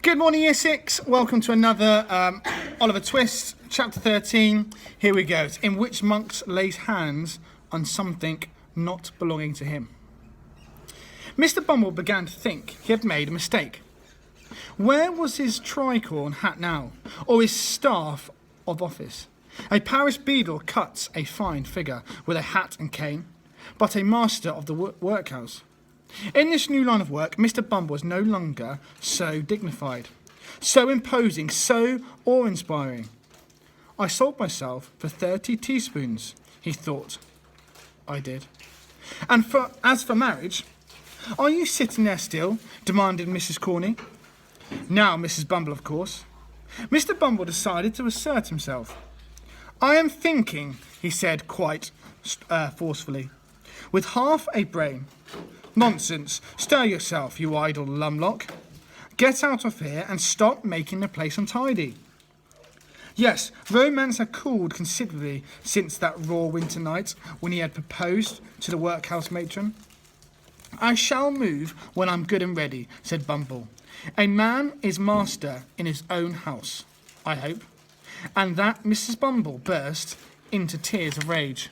Good morning, Year 6. Welcome to another Oliver Twist, Chapter 13. Here we go. It's in which Monks lays hands on something not belonging to him. Mr. Bumble began to think he had made a mistake. Where was his tricorn hat now, or his staff of office? A Paris beadle cuts a fine figure with a hat and cane, but a master of the workhouse. In this new line of work, Mr. Bumble was no longer so dignified, so imposing, so awe-inspiring. I sold myself for 30 teaspoons, he thought. I did. And as for marriage, are you sitting there still? Demanded Mrs. Corney. Now, Mrs. Bumble, of course. Mr. Bumble decided to assert himself. I am thinking, he said quite forcefully, with half a brain. Nonsense. Stir yourself, you idle lumlock. Get out of here and stop making the place untidy. Yes, romance had cooled considerably since that raw winter night when he had proposed to the workhouse matron. I shall move when I'm good and ready, said Bumble. A man is master in his own house, I hope. And that Mrs. Bumble burst into tears of rage.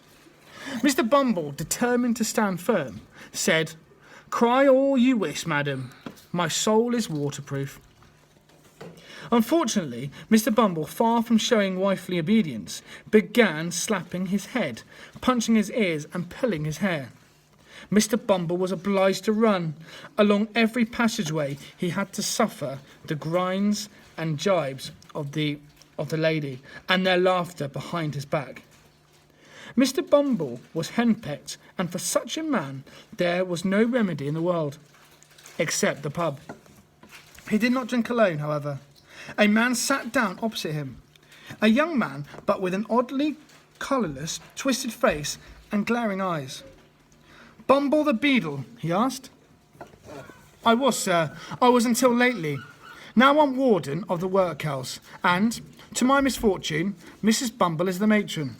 Mr. Bumble, determined to stand firm, said, Cry all you wish, madam. My soul is waterproof. Unfortunately, Mr. Bumble, far from showing wifely obedience, began slapping his head, punching his ears and pulling his hair. Mr. Bumble was obliged to run. Along every passageway he had to suffer the grinds and jibes of the lady and their laughter behind his back. Mr. Bumble was henpecked, and for such a man there was no remedy in the world, except the pub. He did not drink alone, however. A man sat down opposite him, a young man, but with an oddly colourless, twisted face and glaring eyes. Bumble the beadle, he asked. I was, sir. I was until lately. Now I'm warden of the workhouse, and, to my misfortune, Mrs. Bumble is the matron.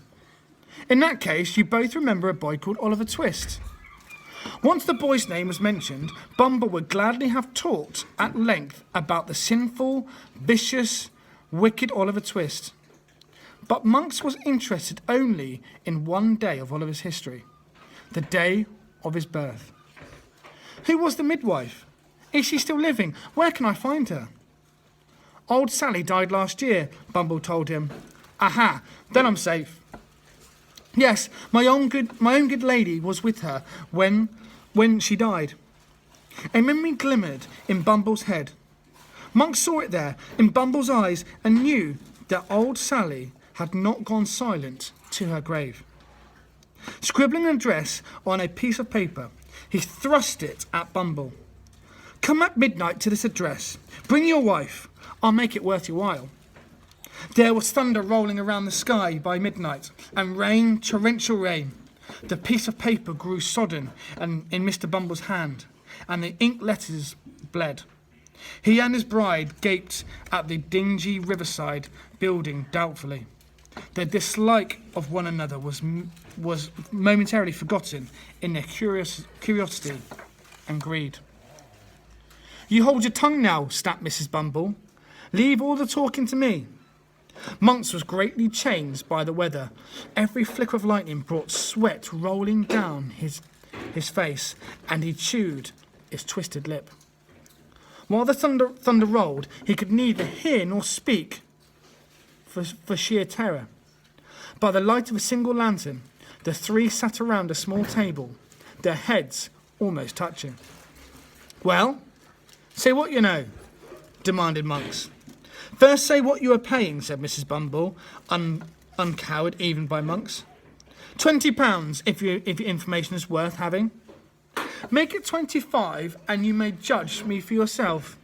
In that case, you both remember a boy called Oliver Twist. Once the boy's name was mentioned, Bumble would gladly have talked at length about the sinful, vicious, wicked Oliver Twist. But Monks was interested only in one day of Oliver's history, the day of his birth. Who was the midwife? Is she still living? Where can I find her? Old Sally died last year, Bumble told him. Aha, then I'm safe. Yes, my own good lady was with her when she died. A memory glimmered in Bumble's head. Monk saw it there in Bumble's eyes and knew that old Sally had not gone silent to her grave. Scribbling an address on a piece of paper, he thrust it at Bumble. Come at midnight to this address. Bring your wife. I'll make it worth your while. There was thunder rolling around the sky by midnight, and rain, torrential rain. The piece of paper grew sodden in Mr. Bumble's hand, and the ink letters bled. He and his bride gaped at the dingy riverside building doubtfully. Their dislike of one another was momentarily forgotten in their curiosity and greed. You hold your tongue now, snapped Mrs. Bumble. Leave all the talking to me. Monks was greatly changed by the weather. Every flicker of lightning brought sweat rolling down his face, and he chewed his twisted lip. While the thunder rolled, he could neither hear nor speak for sheer terror. By the light of a single lantern, the three sat around a small table, their heads almost touching. Well, say what you know, demanded Monks. First say what you are paying, said Mrs. Bumble, uncowed even by Monks. £20 if your information is worth having. Make it 25 and you may judge me for yourself.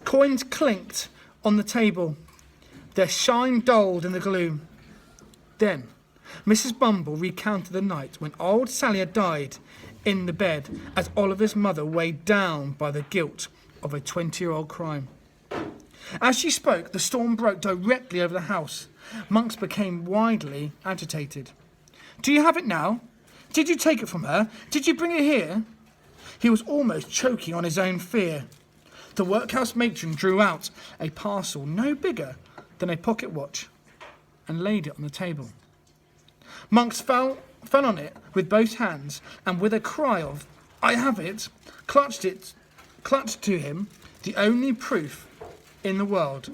Coins clinked on the table. Their shine dulled in the gloom. Then Mrs. Bumble recounted the night when old Sally had died in the bed as Oliver's mother weighed down by the guilt of a 20-year-old crime. As she spoke, the storm broke directly over the house. Monks became widely agitated. Do you have it now? Did you take it from her? Did you bring it here? He was almost choking on his own fear. The workhouse matron drew out a parcel no bigger than a pocket watch and laid it on the table. Monks fell on it with both hands, and with a cry of, "I have it," clutched to him the only proof in the world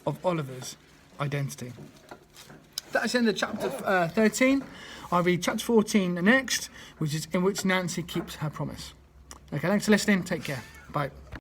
of Oliver's identity. That's the end of chapter 13. I'll read chapter 14 next, which is in which Nancy keeps her promise. Okay, thanks for listening. Take care. Bye.